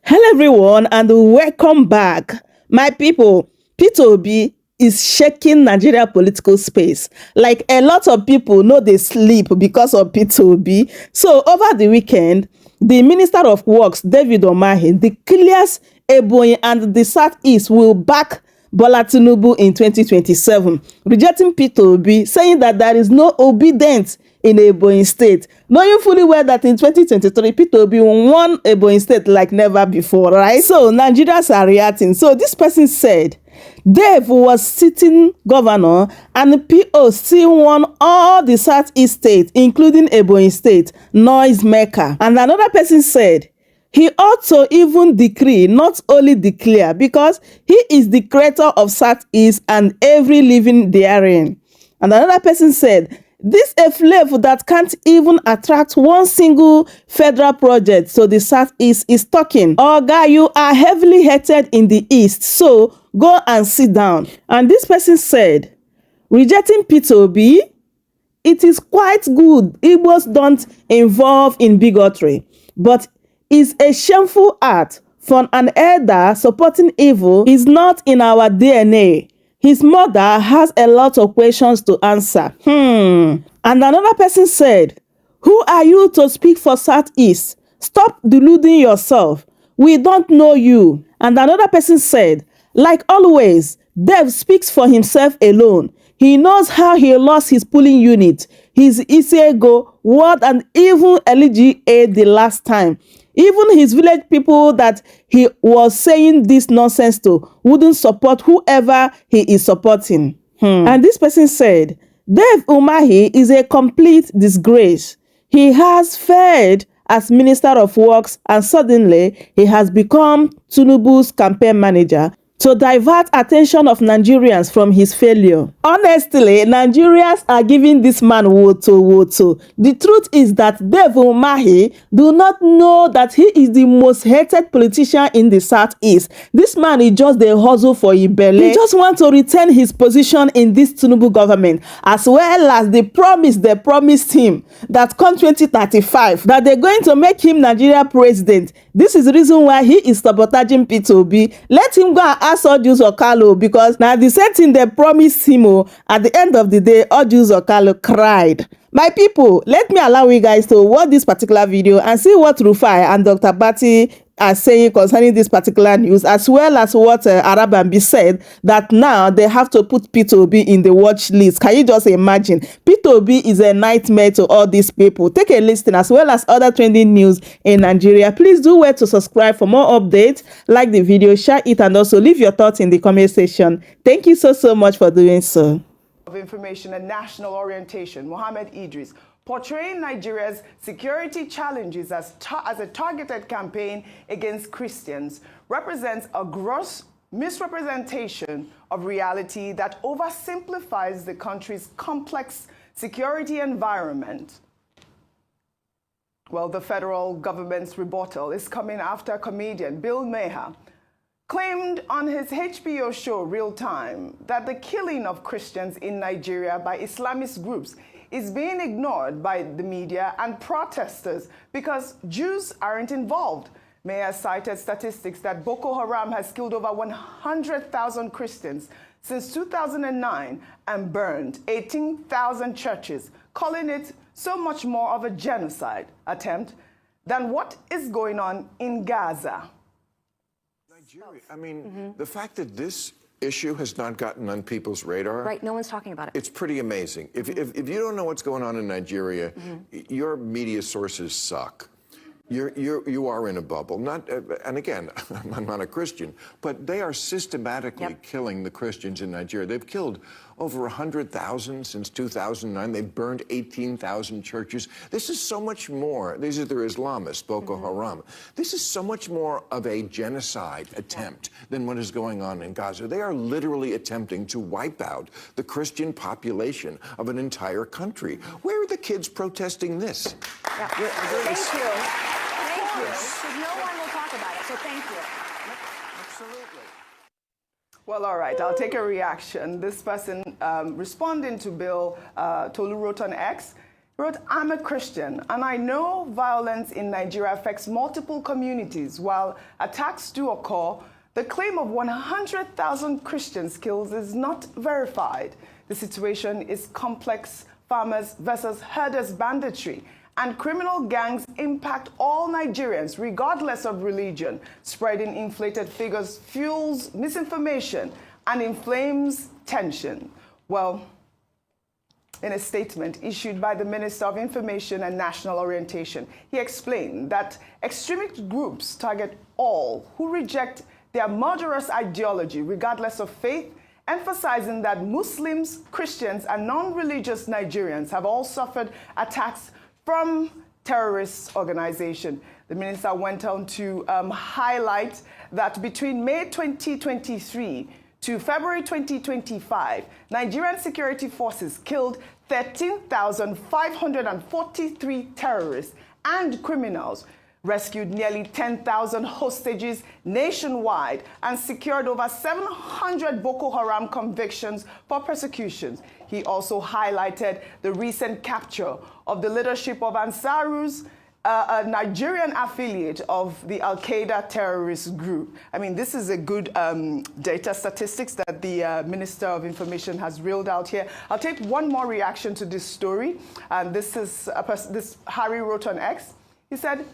Hello everyone and welcome back. My people, Peter Obi is shaking Nigeria political space. Like a lot of people know they sleep because of Peter Obi. So over the weekend, the Minister of Works, David Umahi, declares Ebonyi and the Southeast will back Bola Tinubu in 2027, rejecting Peter Obi, saying that there is no obedience in Ebonyi State, knowing fully well that in 2023, Peter Obi won Ebonyi State like never before, right? So Nigerians are reacting. So this person said, Dave was sitting governor and PO still won all the Southeast states, including Ebonyi State, noise maker. And another person said, he ought to even decree, not only declare, because he is the creator of Southeast and every living therein. And another person said, this a flavor that can't even attract one single federal project, so the Southeast is talking. Oga, you are heavily hated in the East, so go and sit down. And this person said, rejecting Peter Obi, it is quite good. Igbos don't involve in bigotry, but is a shameful act for an elder supporting evil is not in our DNA. His mother has a lot of questions to answer. And another person said, who are you to speak for Southeast? Stop deluding yourself. We don't know you. And another person said, like always, Dev speaks for himself alone. He knows how he lost his polling unit, his Isego, Ward, and even LGA the last time. Even his village people that he was saying this nonsense to wouldn't support whoever he is supporting. And this person said, David Umahi is a complete disgrace. He has failed as Minister of Works and suddenly he has become Tinubu's campaign manager to divert attention of Nigerians from his failure. Honestly, Nigerians are giving this man woto. The truth is that David Umahi do not know that he is the most hated politician in the Southeast. This man is just the hustle for Ibele. He just wants to retain his position in this Tinubu government, as well as the promise they promised him that come 2035, that they're going to make him Nigeria president. This is the reason why he is sabotaging Peter Obi. Let him go and ask Ojus Okalo, because now the same thing they promised him, at the end of the day, Ojus Okalo cried. My people, let me allow you guys to watch this particular video and see what Rufai and Dr. Abati are saying concerning this particular news, as well as what Arabambi said, that now they have to put Peter Obi in the watch list. Can you just imagine? Peter Obi is a nightmare to all these people. Take a listen, as well as other trending news in Nigeria. Please do well to subscribe for more updates, like the video, share it, and also leave your thoughts in the comment section. Thank you so much for doing so. Of Information and National Orientation, Mohammed Idris, portraying Nigeria's security challenges as a targeted campaign against Christians, represents a gross misrepresentation of reality that oversimplifies the country's complex security environment. Well, the federal government's rebuttal is coming after comedian Bill Maher claimed on his HBO show Real Time that the killing of Christians in Nigeria by Islamist groups is being ignored by the media and protesters because Jews aren't involved. Mayor cited statistics that Boko Haram has killed over 100,000 Christians since 2009 and burned 18,000 churches, calling it so much more of a genocide attempt than what is going on in Gaza. Nigeria, I mean, the fact that this issue has not gotten on people's radar. Right, no one's talking about it. It's pretty amazing. If you don't know what's going on in Nigeria, your media sources suck. You are in a bubble. And again, I'm not a Christian, but they are systematically killing the Christians in Nigeria. They've killed over 100,000 since 2009. They've burned 18,000 churches. This is so much more. These are their Islamists, Boko Haram. This is so much more of a genocide attempt than what is going on in Gaza. They are literally attempting to wipe out the Christian population of an entire country. Where are the kids protesting this? Yeah. Thank you. Because no one will talk about it, so thank you. Absolutely. Well, all right, I'll take a reaction. This person responding to Bill, Tolu wrote on X, wrote, I'm a Christian, and I know violence in Nigeria affects multiple communities. While attacks do occur, the claim of 100,000 Christians killed is not verified. The situation is complex. Farmers versus herders banditry and criminal gangs impact all Nigerians, regardless of religion. Spreading inflated figures fuels misinformation and inflames tension. Well, in a statement issued by the Minister of Information and National Orientation, he explained that extremist groups target all who reject their murderous ideology, regardless of faith, emphasizing that Muslims, Christians, and non-religious Nigerians have all suffered attacks from terrorist organizations. The minister went on to highlight that between May 2023 to February 2025, Nigerian security forces killed 13,543 terrorists and criminals, rescued nearly 10,000 hostages nationwide, and secured over 700 Boko Haram convictions for persecutions. He also highlighted the recent capture of the leadership of Ansarus, a Nigerian affiliate of the Al-Qaeda terrorist group. I mean, this is a good data statistics that the Minister of Information has reeled out here. I'll take one more reaction to this story. And this is this Harry wrote on X. He said,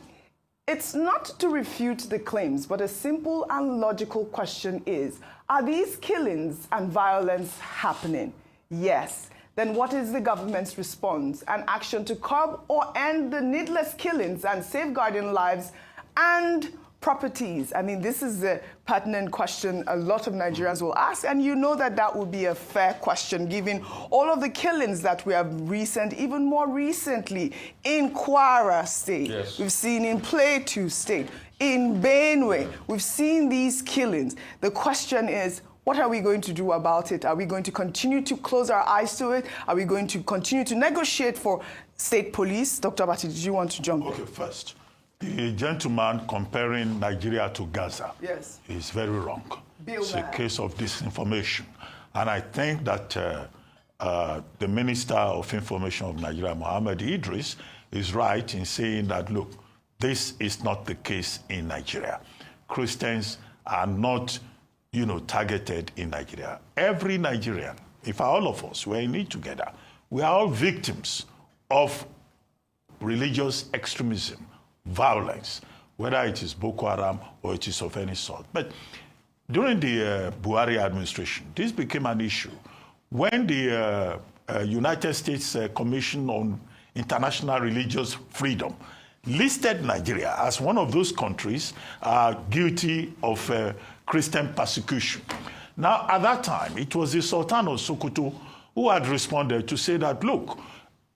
it's not to refute the claims, but a simple and logical question is, are these killings and violence happening? Yes. Then what is the government's response and action to curb or end the needless killings and safeguarding lives and properties? I mean, this is a pertinent question a lot of Nigerians will ask, and you know that that would be a fair question given all of the killings that we have even more recently in Kwara State. Yes. We've seen in Plateau State, in Benue. We've seen these killings. The question is, what are we going to do about it? Are we going to continue to close our eyes to it? Are we going to continue to negotiate for state police? Dr. Abati, did you want to jump in? Okay, first, the gentleman comparing Nigeria to Gaza is very wrong. It's a case of disinformation. And I think that the Minister of Information of Nigeria, Mohammed Idris, is right in saying that, look, this is not the case in Nigeria. Christians are not targeted in Nigeria. Every Nigerian, if all of us, we're in it together, we are all victims of religious extremism, violence, whether it is Boko Haram or it is of any sort. But during the Buhari administration, this became an issue. When the United States Commission on International Religious Freedom listed Nigeria as one of those countries guilty of Christian persecution. Now, at that time, it was the Sultan of Sokoto who had responded to say that, look,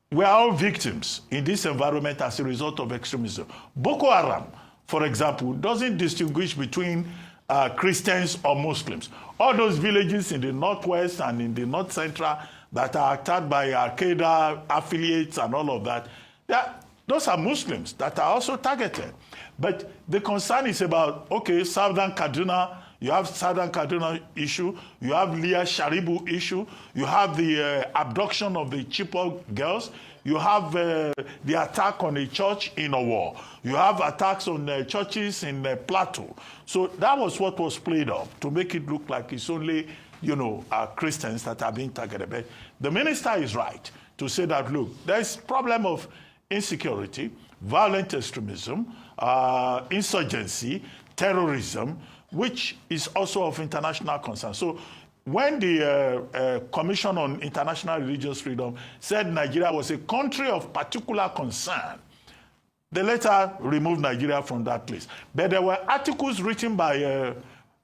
we are all victims in this environment as a result of extremism. Boko Haram, for example, doesn't distinguish between Christians or Muslims. All those villages in the northwest and in the north central that are attacked by Al-Qaeda affiliates and all of that, those are Muslims that are also targeted. But the concern is about, okay, Southern Kaduna, you have Southern Kaduna issue, you have Leah Sharibu issue, you have the abduction of the Chibok girls, you have the attack on a church in Owo, you have attacks on churches in Plateau. So that was what was played up to make it look like it's only, Christians that are being targeted. But the minister is right to say that, look, there's problem of insecurity, violent extremism, insurgency, terrorism, which is also of international concern. So when the Commission on International Religious Freedom said Nigeria was a country of particular concern, they later removed Nigeria from that list. But there were articles written by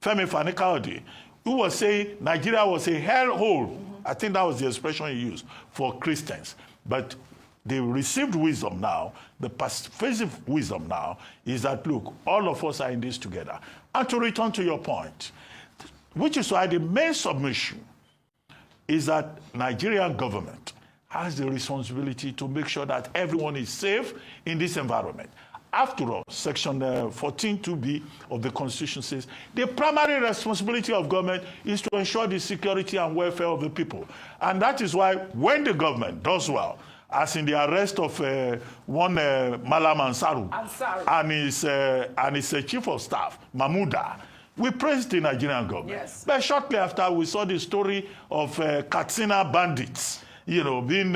Femi Fani-Kayode who was saying Nigeria was a hellhole. I think that was the expression he used for Christians. But the received wisdom now, the pervasive wisdom now, is that, look, all of us are in this together. And to return to your point, which is why the main submission is that Nigerian government has the responsibility to make sure that everyone is safe in this environment. After all, Section 14(2)(b) of the Constitution says the primary responsibility of government is to ensure the security and welfare of the people. And that is why when the government does well, as in the arrest of one Malam Ansaru and his chief of staff, Mahmouda. We praised the Nigerian government. Yes. But shortly after, we saw the story of Katsina bandits, being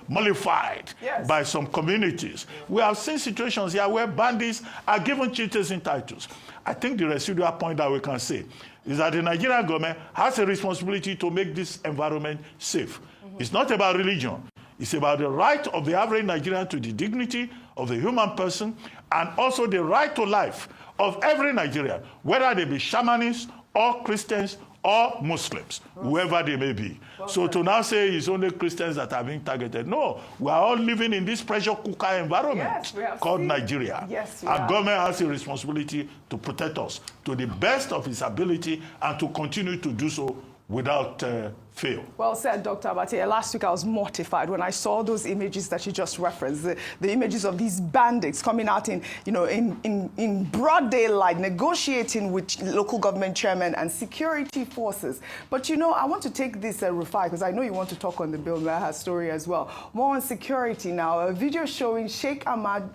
mollified by some communities. We have seen situations here where bandits are given citizen titles. I think the residual point that we can say is that the Nigerian government has a responsibility to make this environment safe. It's not about religion. It's about the right of the average Nigerian to the dignity of the human person and also the right to life of every Nigerian, whether they be shamanists or Christians or Muslims, whoever they may be. So to now say it's only Christians that are being targeted, no, we are all living in this pressure cooker environment called Nigeria. Our government has a responsibility to protect us to the best of its ability and to continue to do so without fail. Well said, Dr. Abati. Last week I was mortified when I saw those images that you just referenced, the images of these bandits coming out in broad daylight, negotiating with local government chairmen and security forces. But I want to take this, Rufai, because I know you want to talk on the Bill Meha story as well. More on security now. A video showing Sheikh Abubakar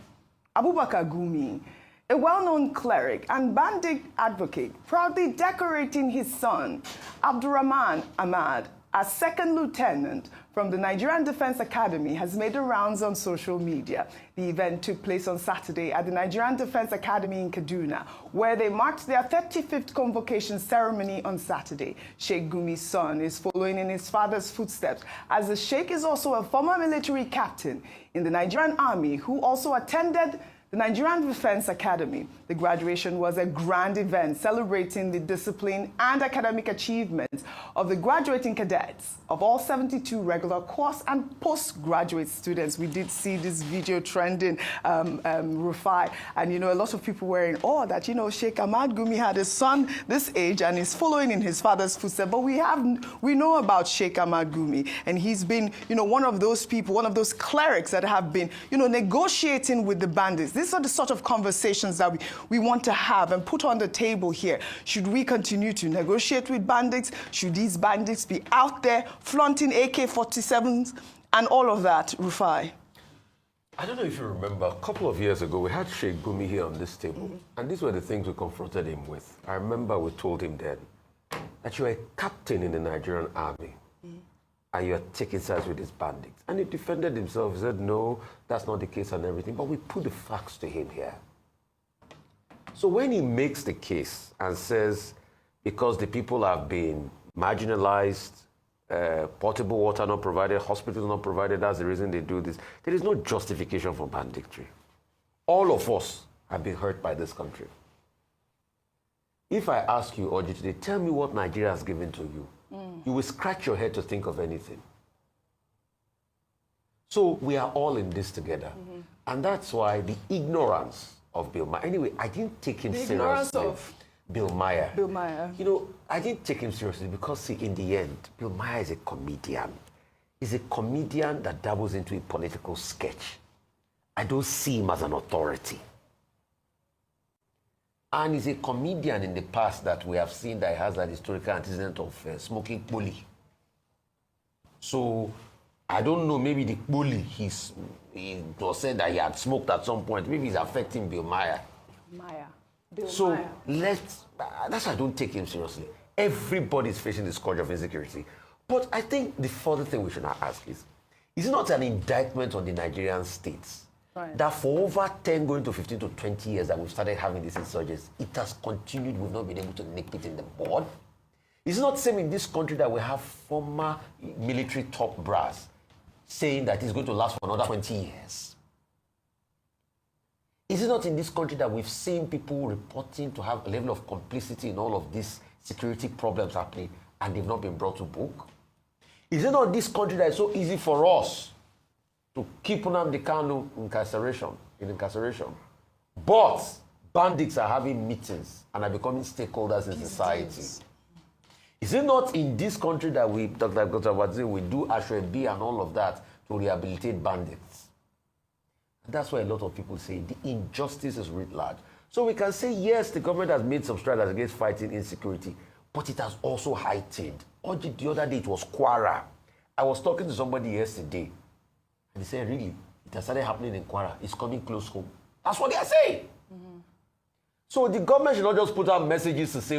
Gumi, a well-known cleric and bandit advocate, proudly decorating his son, Abdurrahman Ahmad, as second lieutenant from the Nigerian Defense Academy, has made the rounds on social media. The event took place on Saturday at the Nigerian Defense Academy in Kaduna, where they marked their 35th convocation ceremony on Saturday. Sheikh Gumi's son is following in his father's footsteps, as the Sheikh is also a former military captain in the Nigerian Army who also attended the Nigerian Defense Academy. The graduation was a grand event celebrating the discipline and academic achievements of the graduating cadets of all 72 regular course and postgraduate students. We did see this video trending, Rufai, and a lot of people were in awe that Sheikh Ahmad Gumi had a son this age and is following in his father's footsteps. But we know about Sheikh Ahmad Gumi, and he's been one of those people, one of those clerics that have been negotiating with the bandits. These are the sort of conversations that we want to have and put on the table here. Should we continue to negotiate with bandits? Should these bandits be out there flaunting AK-47s and all of that, Rufai? I don't know if you remember, a couple of years ago, we had Sheikh Gumi here on this table, and these were the things we confronted him with. I remember we told him then that you are a captain in the Nigerian army, and you are taking sides with these bandits. And he defended himself. He said, no, that's not the case and everything. But we put the facts to him here. So when he makes the case and says, because the people have been marginalized, potable water not provided, hospitals not provided, that's the reason they do this, there is no justification for banditry. All of us have been hurt by this country. If I ask you, Oji, today, tell me what Nigeria has given to you, you will scratch your head to think of anything. So we are all in this together. And that's why the ignorance of Bill Meyer. Anyway, I didn't take him seriously. The ignorance of Bill Meyer. Bill Meyer. I didn't take him seriously because, see, in the end, Bill Meyer is a comedian. He's a comedian that dabbles into a political sketch. I don't see him as an authority. And he's a comedian in the past that we have seen that he has that historical antecedent of smoking bully. So, I don't know, maybe the bully, he was said that he had smoked at some point. Maybe it's affecting Bill Meyer. Bill Meyer. That's why I don't take him seriously. Everybody's facing the scourge of insecurity. But I think the further thing we should now ask is it not an indictment on the Nigerian states? Right. That for over 10, going to 15 to 20 years that we've started having these insurgencies, it has continued. We've not been able to nip it in the bud. It's not the same in this country that we have former military top brass saying that it's going to last for another 20 years. Is it not in this country that we've seen people reporting to have a level of complicity in all of these security problems happening and they've not been brought to book? Is it not this country that is so easy for us to keep Nnamdi Kanu in incarceration? But bandits are having meetings and are becoming stakeholders in society. Is it not in this country that we, Dr. Abati, we do Ashwebi and all of that to rehabilitate bandits? And that's why a lot of people say the injustice is writ large. So we can say, yes, the government has made some strides against fighting insecurity, but it has also heightened. The other day, it was Kwara. I was talking to somebody yesterday, And he said, really? It has started happening in Kwara. It's coming close home. That's what they are saying. So the government should not just put out messages to say,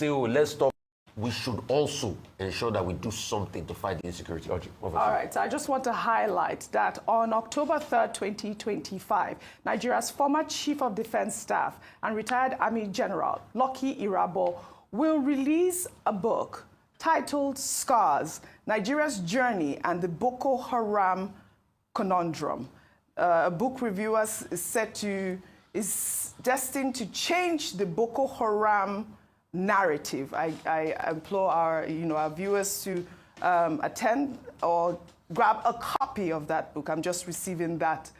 oh, let's stop. We should also ensure that we do something to fight the insecurity. All right, so I just want to highlight that on October 3rd, 2025, Nigeria's former Chief of Defense Staff and retired Army General, Lucky Irabo, will release a book titled Scars, Nigeria's Journey and the Boko Haram Conundrum. A book reviewers is destined to change the Boko Haram narrative. I implore our viewers to attend or grab a copy of that book. I'm just receiving that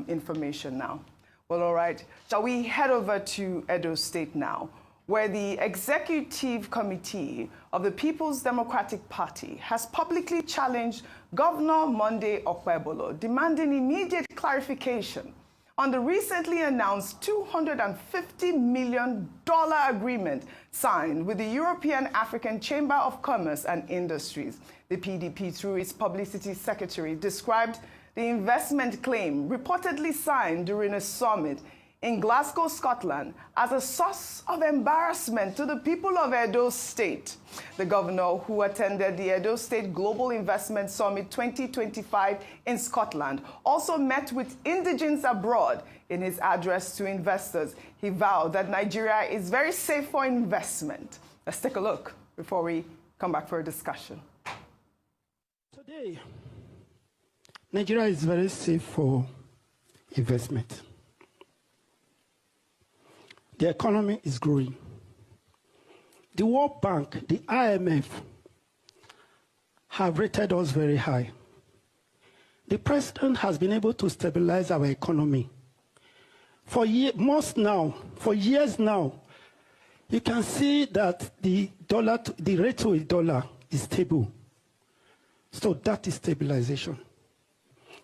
information now. Well, all right. Shall we head over to Edo State now, where the Executive Committee of the People's Democratic Party has publicly challenged Governor Monday Okpebholo, demanding immediate clarification on the recently announced $250 million agreement signed with the European African Chamber of Commerce and Industries. The PDP, through its publicity secretary, described the investment claim reportedly signed during a summit in Glasgow, Scotland, as a source of embarrassment to the people of Edo State. The governor, who attended the Edo State Global Investment Summit 2025 in Scotland, also met with indigents abroad. In his address to investors, he vowed that Nigeria is very safe for investment. Let's take a look before we come back for a discussion. Today, Nigeria is very safe for investment. The economy is growing. The World Bank, the IMF, have rated us very high. The president has been able to stabilize our economy. For years now, you can see that the rate to a dollar is stable. So that is stabilization.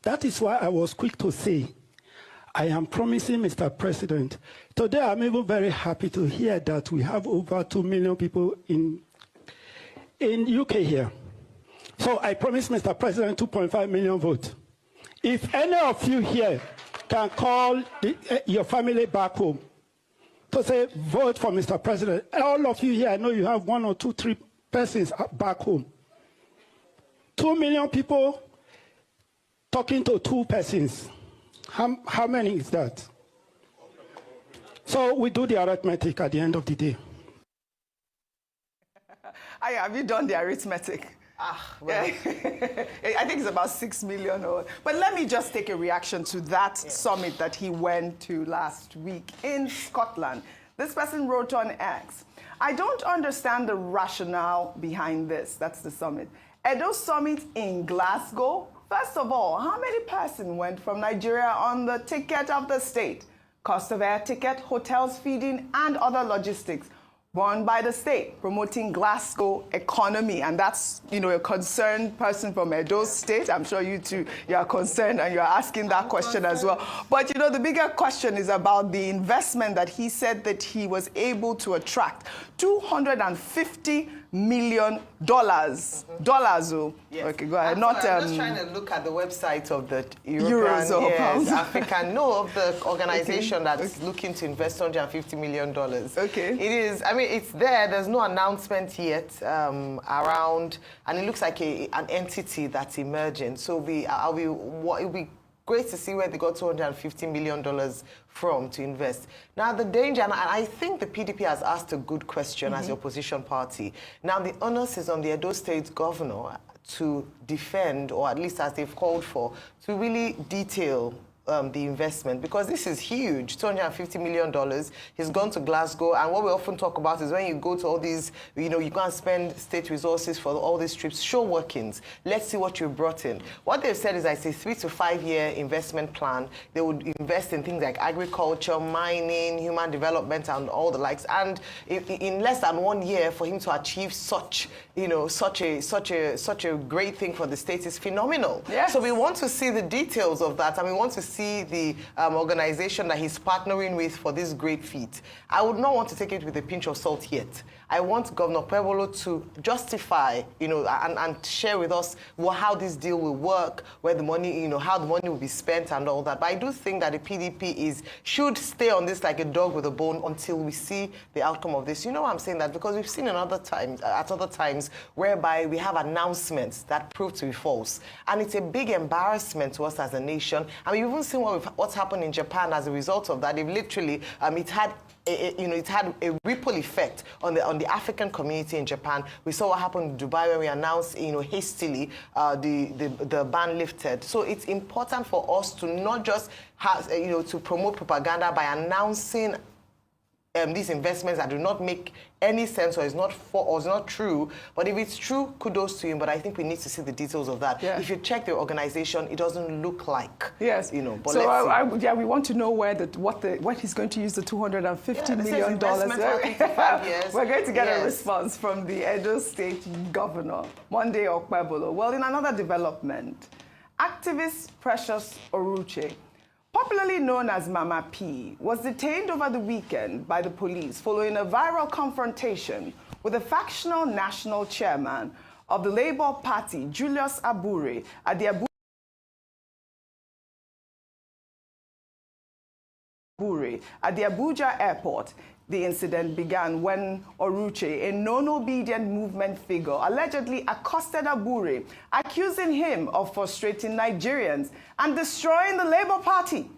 That is why I was quick to say, I am promising, Mr. President, today I'm even very happy to hear that we have over 2 million people in UK here. So I promise, Mr. President, 2.5 million votes. If any of you here can call your family back home to say, vote for Mr. President, all of you here, I know you have 1 or 2, 3 persons back home. 2 million people talking to 2 persons. How many is that? So we do the arithmetic at the end of the day. Have you done the arithmetic? Well, I think it's about 6 million. But let me just take a reaction to that summit that he went to last week in Scotland. This person wrote on X, I don't understand the rationale behind this. That's the summit. Edo Summit in Glasgow. First of all, how many persons went from Nigeria on the ticket of the state? Cost of air ticket, hotels, feeding, and other logistics borne by the state, promoting Glasgow economy. And that's, a concerned person from Edo State. I'm sure you too, you are concerned and you're asking that question as well. But, the bigger question is about the investment that he said that he was able to attract. $250 million. Yes. Okay, go ahead. I'm just trying to look at the website of the European, African, of the organization that's looking to invest $250 million. Okay. It is, it's there. There's no announcement yet around, and it looks like an entity that's emerging. So it'll be great to see where they got $250 million from to invest. Now, the danger, and I think the PDP has asked a good question as the opposition party. Now, the onus is on the Edo State governor to defend, or at least as they've called for, to really detail the investment, because this is huge, $250 million. He's gone to Glasgow, and what we often talk about is when you go to all these, you go and spend state resources for all these trips, show workings. Let's see what you brought in. What they've said is it's a 3 to 5 year investment plan. They would invest in things like agriculture, mining, human development, and all the likes. And in less than 1 year, for him to achieve such a great thing for the state is phenomenal. Yes. So we want to see the details of that, and we want to see the organization that he's partnering with for this great feat. I would not want to take it with a pinch of salt yet. I want Governor Pebolo to justify, and share with us how this deal will work, where the money, how the money will be spent and all that. But I do think that the PDP should stay on this like a dog with a bone until we see the outcome of this. You know why I'm saying that? Because we've seen at other times whereby we have announcements that prove to be false. And it's a big embarrassment to us as a nation. I mean, you've even seen what's happened in Japan as a result of that. They've literally, it had a ripple effect on the African community in Japan. We saw what happened in Dubai when we announced, hastily the ban lifted. So it's important for us to not just have, to promote propaganda by announcing these investments that do not make any sense or is not true. But if it's true, kudos to him. But I think we need to see the details of that. Yeah. If you check the organization, it doesn't look like. Yes. But so we want to know what he's going to use the $250 million. We're going to get a response from the Edo State Governor, Monday Okpebolo. Well, in another development, activist Precious Oruche, popularly known as Mama P, was detained over the weekend by the police following a viral confrontation with the factional national chairman of the Labour Party, Julius Abure, at the Abuja airport. The incident began when Oruche, a non-obedient movement figure, allegedly accosted Abure, accusing him of frustrating Nigerians and destroying the Labour Party.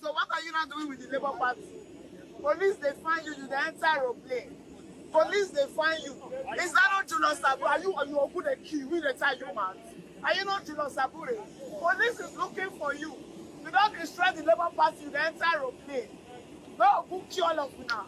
So what are you not doing with the Labour Party? Police, they find you the entire aeroplane. Police, they find you. Is that not Julius Abure? Are you good at key? We retire you, man. Are you not Julius Abure? Police is looking for you. You don't destroy the Labour Party with the entire aeroplane. No, book you all of you now.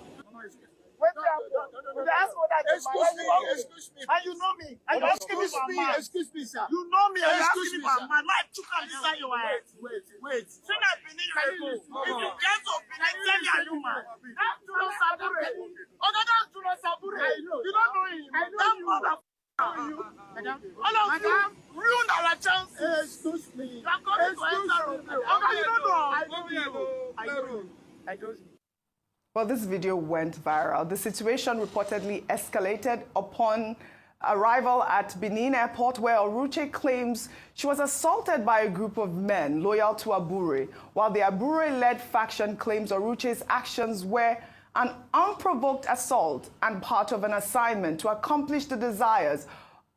Excuse me. And you know me. And excuse me, sir. You know me. Excuse me, sir. My life took on inside your head. Wait. Since I've been in if you get to Benin, tell me are you man. That's Julius Abure. That's Julius Abure. You don't know him. That mother. All of you ruin our chances. Excuse me. You are coming to enter. You don't know. I don't. Well, this video went viral. The situation reportedly escalated upon arrival at Benin Airport, where Oruche claims she was assaulted by a group of men loyal to Abure, while the Abure-led faction claims Oruche's actions were an unprovoked assault and part of an assignment to accomplish the desires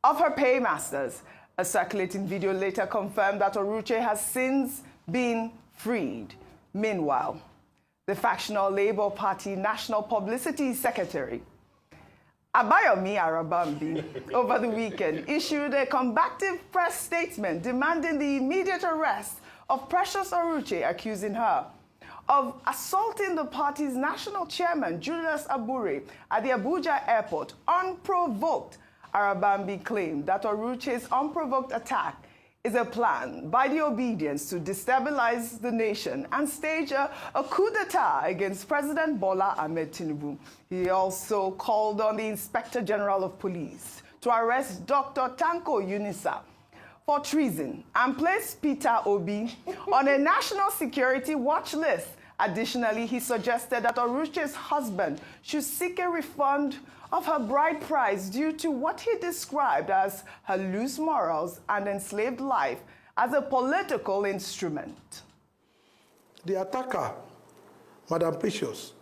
of her paymasters. A circulating video later confirmed that Oruche has since been freed. Meanwhile, the factional Labour Party National Publicity Secretary, Arabambi, over the weekend issued a combative press statement demanding the immediate arrest of Precious Oruche, accusing her of assaulting the party's national chairman, Julius Abure, at the Abuja airport unprovoked. Arabambi claimed that Oruche's unprovoked attack is a plan by the obedience to destabilize the nation and stage a coup d'etat against President Bola Ahmed Tinubu. He also called on the Inspector General of Police to arrest Dr. Tanko Yunisa for treason and place Peter Obi on a national security watch list. Additionally, he suggested that Oruche's husband should seek a refund of her bride price due to what he described as her loose morals and enslaved life as a political instrument. The attacker, Madam Precious,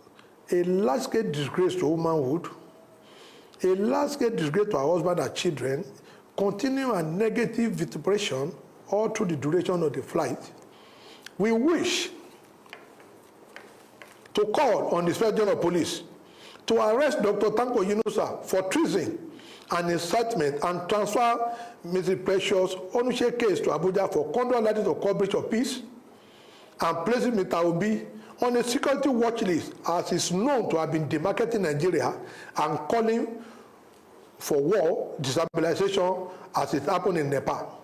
a large-scale disgrace to womanhood, a large-scale disgrace to her husband and children, continue a negative vituperation all through the duration of the flight. We wish to call on the Inspector General of Police to arrest Dr. Tanko Yunusa for treason and incitement and transfer Mrs. Precious Onuche case to Abuja for conduct of coverage of peace and placing Mr. Obi on a security watch list as is known to have been demarketing Nigeria and calling for war, destabilization as it happened in Nepal.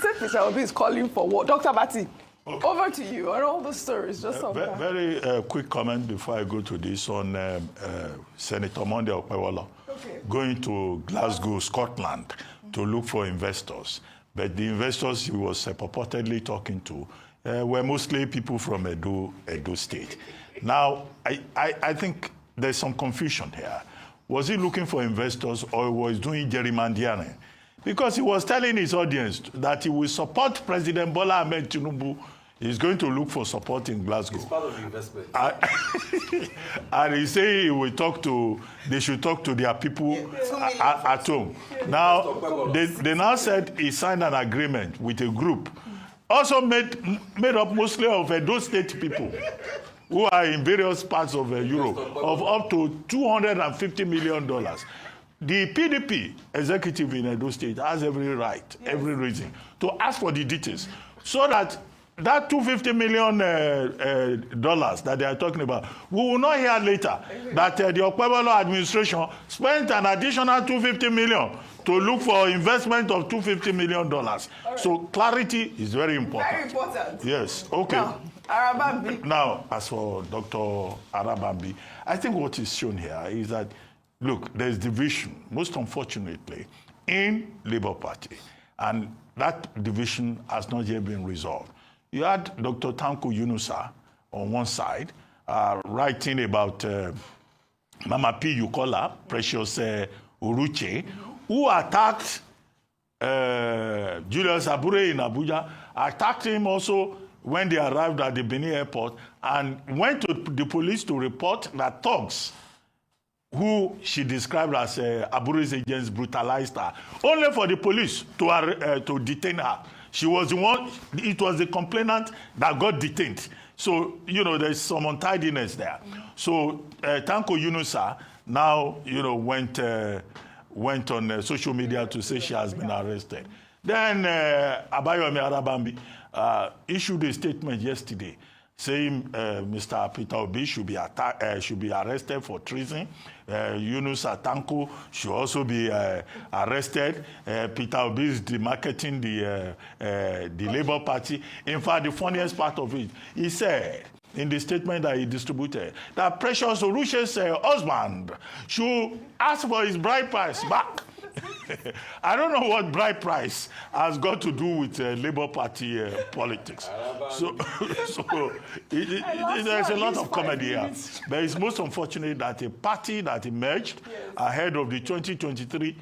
Mr. Obi is calling for war. Dr. Abati, over to you on all the stories. Just very quick comment before I go to this on Senator Monday Okpebolo going to Glasgow, Scotland to look for investors. but the investors he was purportedly talking to were mostly people from Edo State. Now, I think there's some confusion here. Was he looking for investors or was doing gerrymandering? Because he was telling his audience that he will support President Bola Ahmed Tinubu. He's going to look for support in Glasgow. It's part of the investment. And he said he will they should talk to their people at home. Now, they now said he signed an agreement with a group, also made up mostly of Edo State people, who are in various parts of Europe, of up to $250 million. The PDP executive in Edo State has every right, every reason to ask for the details, so that $250 million that they are talking about, we will not hear later that the Okwebolo administration spent an additional $250 million to look for investment of $250 million. Right. So clarity is very important. Very important. Yes. Okay. Now, Arabambi. Now, as for Dr. Arabambi, I think what is shown here is that, look, there's division, most unfortunately, in Labour Party, and that division has not yet been resolved. You had Dr. Tanko Yunusa on one side, writing about Mama P. Yukola, Precious Uruche, who attacked Julius Abure in Abuja, attacked him also when they arrived at the Benin airport, and went to the police to report that thugs, who she described as Abure's agents, brutalized her, only for the police to detain her. She was the one, it was the complainant that got detained. So, you know, there's some untidiness there. So, Tanko Yunusa now, you know, went on social media to say she has been arrested. Then Abayomi Arabambi issued a statement yesterday saying Mr. Peter Obi should be arrested for treason. Yunusa Tanko should also be arrested. Peter Obi is demarketing the Labour Party. In fact, the funniest part of it, he said in the statement that he distributed that Precious Oruche's husband should ask for his bride price back. I don't know what bride price has got to do with Labour Party politics. So there's a lot of comedy here. But it's most unfortunate that a party that emerged ahead of the 2023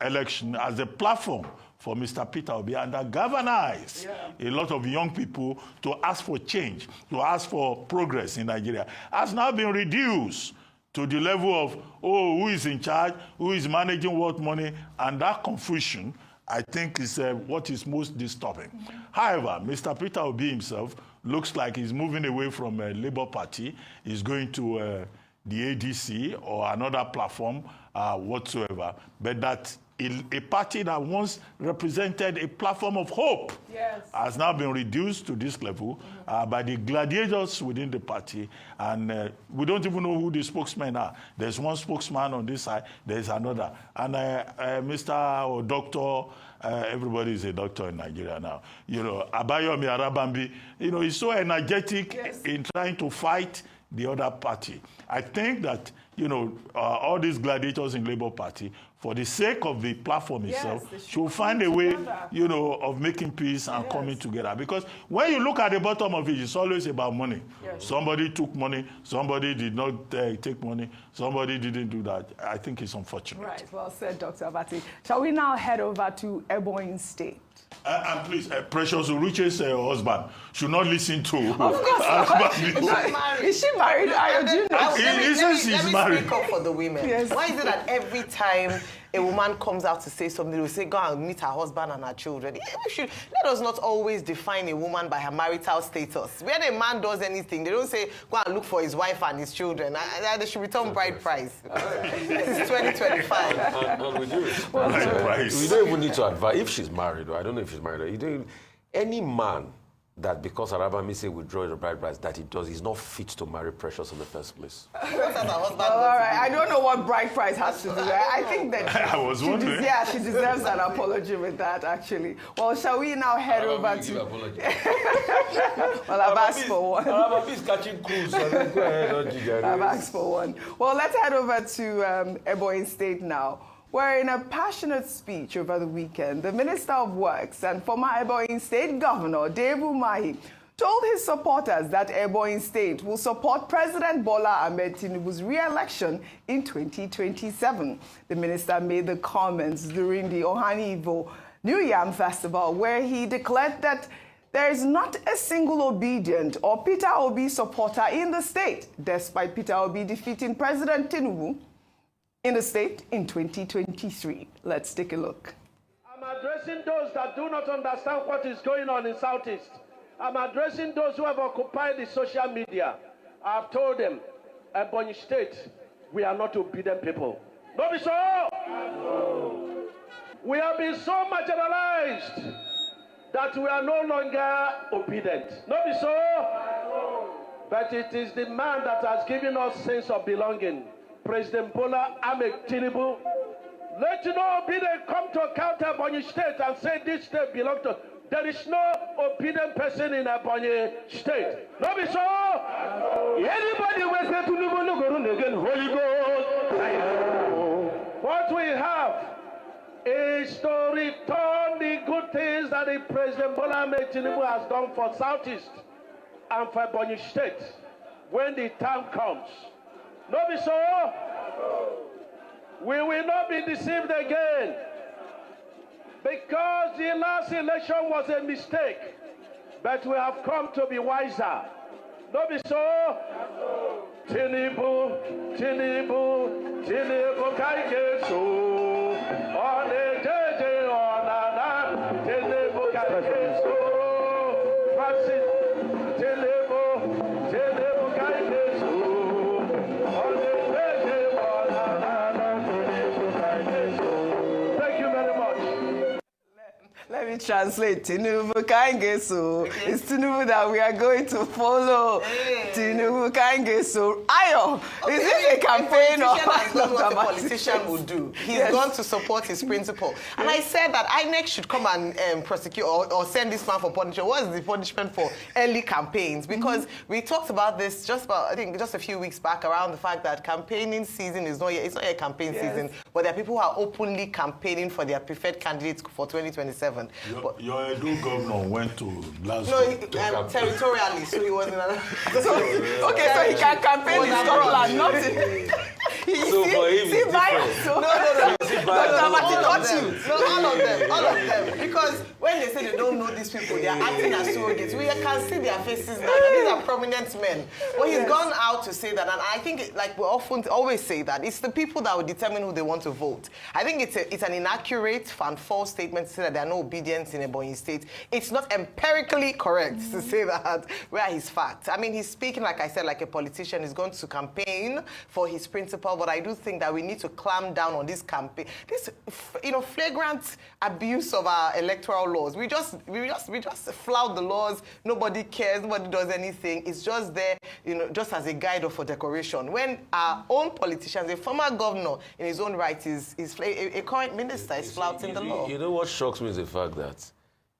election as a platform for Mr. Peter Obi and that galvanized a lot of young people to ask for change, to ask for progress in Nigeria, has now been reduced to the level of, oh, who is in charge, who is managing what money, and that confusion, I think, is what is most disturbing. However, Mr. Peter Obi himself looks like he's moving away from Labour Party. He's going to the ADC or another platform whatsoever, but that a party that once represented a platform of hope has now been reduced to this level by the gladiators within the party, and we don't even know who the spokesmen are. There's one spokesman on this side, there's another, and Mr. or Doctor, everybody is a doctor in Nigeria now. You know, Abayomi Arabambi, you know, he's so energetic in trying to fight the other party. I think that, you know, all these gladiators in Labour Party, for the sake of the platform itself, should find a way, you know, of making peace and coming together. Because when you look at the bottom of it, it's always about money. Somebody took money, somebody did not take money, somebody didn't do that. I think it's unfortunate. Right, well said, Dr. Abati. Shall we now head over to Ebonyi State? And please, Precious Uruche's husband should not listen to. Of course. Is she married? Do you know? He says she's married. Speak up for the women. Why is it that every time a woman comes out to say something, they will say, go and meet her husband and her children? Let us not always define a woman by her marital status. When a man does anything, they don't say, go and look for his wife and his children. They should return bride price. This is 2025. And we do it. Bride price. We don't even need to advise. If she's married, or I don't know if she's married, any man that because Arabambi say withdraw the bride price, that he does, he's not fit to marry Precious in the first place. All right, I don't know what bride price has to do. I think that she deserves an apology with that, actually. Well, shall we now head over to... Well, I've asked for one. Arabambi is catching cruise. So go ahead, I've asked for one. Well, let's head over to Ebonyi State now, Where in a passionate speech over the weekend, the Minister of Works and former Ebonyi State Governor David Umahi told his supporters that Ebonyi State will support President Bola Ahmed Tinubu's re-election in 2027. The minister made the comments during the Ohanivo New Yam Festival, where he declared that there is not a single obedient or Peter Obi supporter in the state, despite Peter Obi defeating President Tinubu in the state in 2023. Let's take a look. I'm addressing those that do not understand what is going on in Southeast. I'm addressing those who have occupied the social media. I've told them, Ebonyi State, we are not obedient people. Not be so. No. We have been so marginalized that we are no longer obedient. Not be so. No. But it is the man that has given us sense of belonging. President Bola Ahmed Tinubu, let you know obedient come to account Ebonyi State and say this state belongs to. There is no obedient person in Ebonyi State. No be so. Anybody will say Tinubu no go run again. Holy Ghost. What we have is to return the good things that the President Bola Ahmed Tinubu has done for Southeast and for Ebonyi State when the time comes. No be so. We will not be deceived again. Because the last election was a mistake, but we have come to be wiser. No be so. Tinubu, Tinubu, Tinubu, Kaigeso. On a JJ, on a Tinubu, Kaigeso. Francis, Tinubu, Tinubu, Kaigeso. On a JJ, on a Tinubu, Kaigeso. Thank you very much. Let me translate. Tinubu Kangeso. It's Tinubu that we are going to follow. Tinubu Kangeso. Ayo, is this a campaign or what a politician would do? He's gone to support his principle. And I said that INEC should come and prosecute or send this man for punishment. What is the punishment for early campaigns? Because we talked about this just a few weeks back around the fact that campaigning season is not yet, it's not yet campaign season, but there are people who are openly campaigning for their preferred candidates for 2027. Your Edo governor went to Glasgow. No, territorially, so he was in a... so he can campaign in Scotland, not in... So for him, it's different. No, all of them. Because when they say they don't know these people, they are acting as surrogates. We can see their faces now. These are prominent men. But he's gone out to say that, and I think, like we often always say that, it's the people that will determine who they want to vote. I think it's an inaccurate and false statement to say that there are no obedience in Ebonyi State. It's not empirically correct to say that. Where are his facts? I mean, he's speaking, like I said, like a politician. He's going to campaign for his principle, but I do think that we need to clamp down on this campaign, this flagrant abuse of our electoral laws. We just flout the laws. Nobody cares. Nobody does anything. It's just there, just as a guide or for decoration. When our own politicians, a former governor in his own right, a current minister is flouting the law. You know what shocks me is the fact that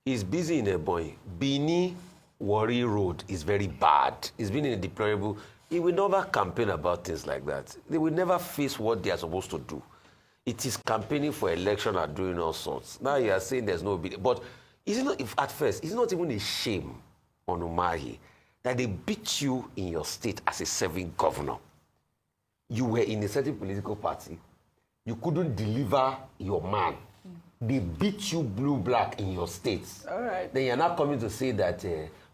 he's busy in Ebonyi. Bini Warri Road is very bad. He's been in a deplorable. He will never campaign about things like that. They will never face what they are supposed to do. It is campaigning for election and doing all sorts. Now you are saying there's no obedience. But is it not, at first, it's not even a shame on Umahi that they beat you in your state as a serving governor. You were in a certain political party. You couldn't deliver your man. They beat you blue-black in your states. All right. Then you're not coming to say that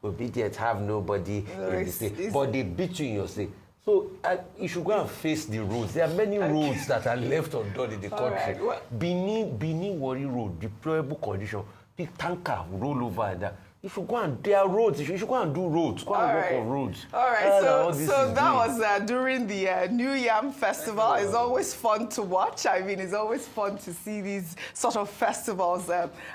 obedience have nobody in the state. But they beat you in your state. So you should go and face the roads. There are many roads that are left undone in the country. Right. Bini Warri Road, deplorable condition. The tanker roll over and that. You should go and, there are roads, you should go and do roads, go and work on roads. All right, so that was during the New Yam Festival. It's always fun to watch. I mean, it's always fun to see these sort of festivals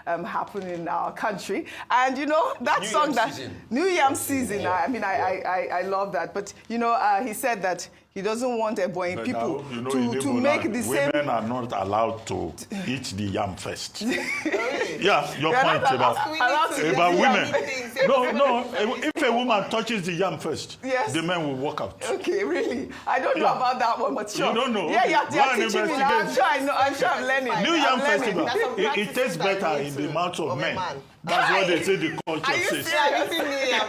happen in our country. And, that New Yam season, I mean, I love that. But, he said that, he doesn't want Ebonyi people now, to make the same. Women are not allowed to eat the yam first. Yeah, your point about women. No, if a woman touches the yam first, the men will walk out. Okay, really? I don't know about that one, but sure. You don't know? Yeah, Okay. you're teaching me now. I'm sure I know. I'm sure I'm learning. New Yam Festival. It tastes better in the mouth of men. That's what they say the culture says. I'm eating New Yam.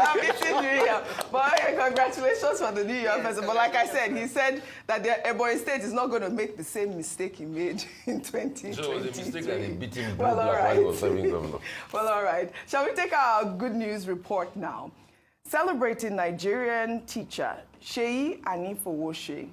I'm eating New Yam. But congratulations for the New Yam Festival. But like I said, he said that the Ebonyi State is not going to make the same mistake he made in 2020. So it was a mistake that he beat him well, while he was serving governor. Well, all right. Shall we take our good news report now? Celebrating Nigerian teacher Sheyi Anifowoshe,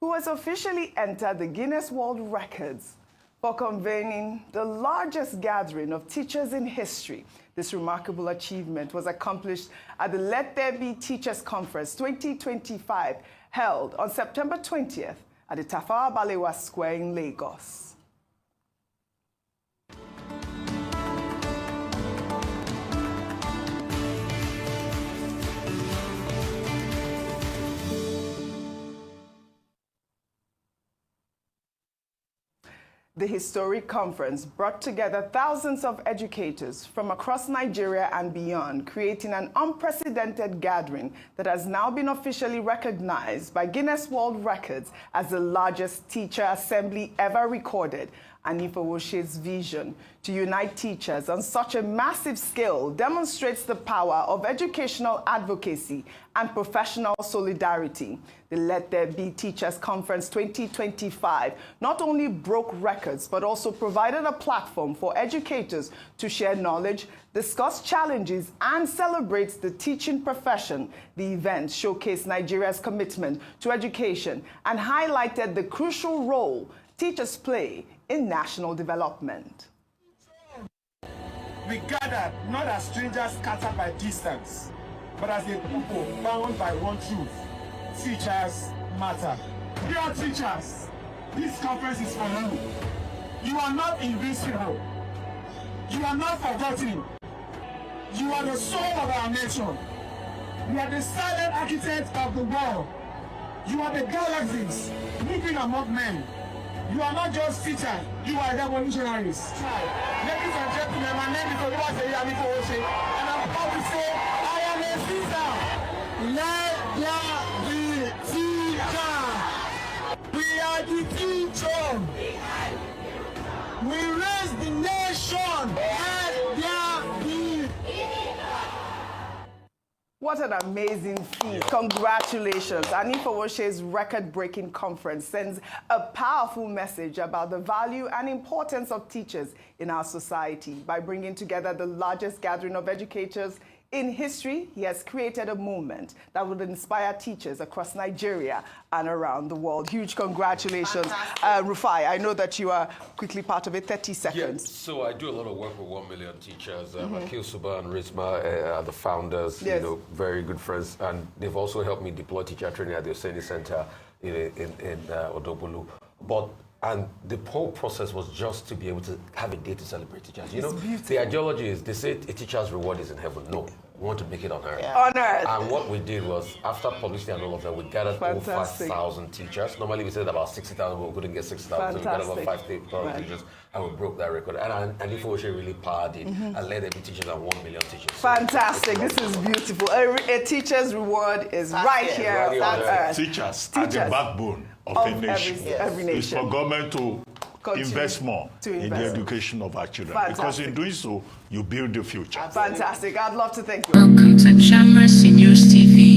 who has officially entered the Guinness World Records for convening the largest gathering of teachers in history. This remarkable achievement was accomplished at the Let There Be Teachers Conference 2025, held on September 20th at the Tafawa Balewa Square in Lagos. The historic conference brought together thousands of educators from across Nigeria and beyond, creating an unprecedented gathering that has now been officially recognized by Guinness World Records as the largest teacher assembly ever recorded. Anifowoshe's vision to unite teachers on such a massive scale demonstrates the power of educational advocacy and professional solidarity. The Let There Be Teachers Conference 2025 not only broke records, but also provided a platform for educators to share knowledge, discuss challenges, and celebrate the teaching profession. The event showcased Nigeria's commitment to education and highlighted the crucial role teachers play in national development. We gathered not as strangers scattered by distance, but as a people bound by one truth: teachers matter. Dear teachers, this conference is for you. You are not invisible. You are not forgotten. You are the soul of our nation. You are the silent architect of the world. You are the galaxies moving among men. You are not just teachers, you are revolutionaries. Ladies and gentlemen, my name is Sheyi Anifowoshe, and I'm proud to say I am a teacher. Let there be teachers. We are the future. We raise the nation. Let there be. What an amazing feat. Congratulations. Anifowoshe's record-breaking conference sends a powerful message about the value and importance of teachers in our society. By bringing together the largest gathering of educators in history, he has created a movement that will inspire teachers across Nigeria and around the world. Huge congratulations. Rufai, I know that you are quickly part of it. 30 seconds. Yeah, so I do a lot of work with 1 million teachers. Akil Suba and Rizma are the founders, you know, very good friends. And they've also helped me deploy teacher training at the Oseni Center in Odobulu. And the whole process was just to be able to have a day to celebrate teachers. You know, the ideology is, they say a teacher's reward is in heaven. No, we want to make it on earth. Yeah. On earth. And what we did was, after publicity and all of that, we gathered over 5,000 teachers. Normally we said about 60,000, but we couldn't get 60,000. So we got about 5,000 teachers, and we broke that record. And Anifowoshe really powered it and Let There Be Teachers and 1 million teachers. Fantastic. This is beautiful. A teacher's reward is right here on earth. Teachers are the backbone of a nation. Every nation. It's for government to invest more in the education of our children. Fantastic. Because in doing so, you build the future. Fantastic. I'd love to thank you. Welcome to Chamress News TV.